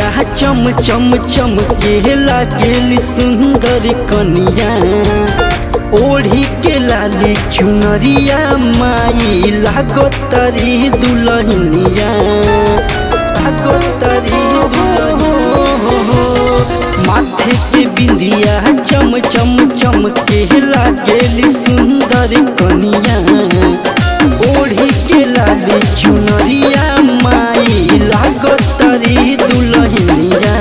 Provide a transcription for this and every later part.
बिंदिया चम चम चमके लागेली सुंदर कनिया। ओढ़ी के लाली चुनरिया माई लागोतरी दुल्हनिया, लागोतरी माथे के बिंदिया चम चम चमके लागेली सुंदर कनिया। ओढ़ी के लाली चुनरिया माई लागोतरी दुल्हनिया।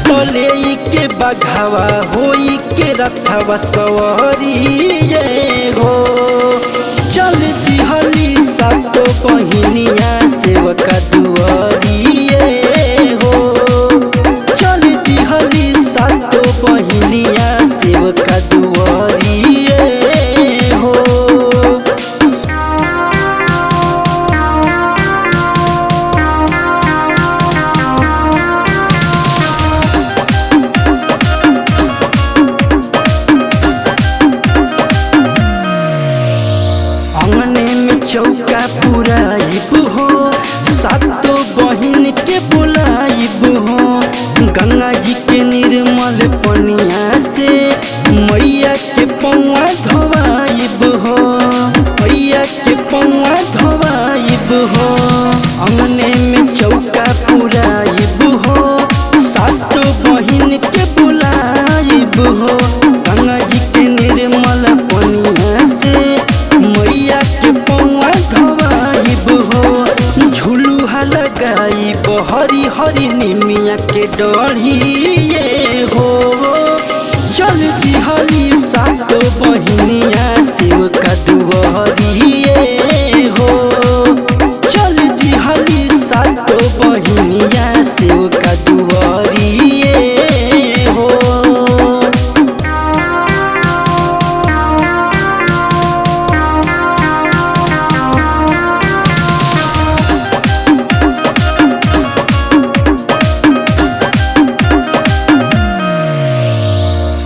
तले के बघावा होई के रथवा सवारी हो। चल दिहली सातो बहिनिया सेवका दुआरी हो। चल दिहली सातो बहिनिया सेवका दुआरी हो। चौका पुराइब हो, सातो बहिन के बुलाइब हो। गंगा जी के निर्मल पनिया से मैया के पौआ धोवाइब हो, मैया के पौआ धोवाइब हो। अंगने में चौका पुराइब हो, सातो बहिन के बुलाइब हो। गंगा जी के निर्मल पनिया से मैया के पौआ धोवाइब हो। झुलुहा लगाइब हरी हरी निमिया के डढ़िए हो। चल दिहली सातो बहिनिया सेवका दुआरिए हो। चल दिहली सातो बहिनिया सेवका दुआरिए हो।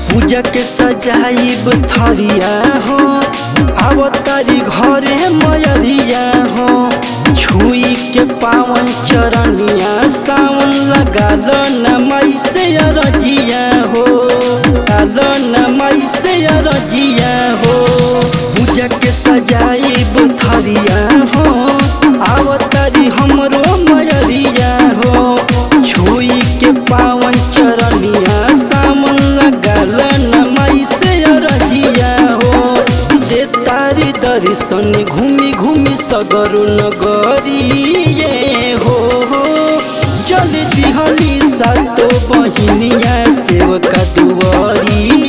पूजा के सजाइब थरिया हो, आवतारी घरे मयरिया हो। छुई के पावन चरनिया सावन लगाल नमई से अरजिया हो, लाल नमई से अरजिया हो। पूजा के सजाइब थरिया हो, आवतारी हमरो मयरिया हो। छुई के पावन चरनिया सावन लगाल नमई से अरजिया हो। दे तारी दर्शन घूमी घूमी सगरो नगरिए हो। चल दिहली सातो बहिनिया सेवका दुआरी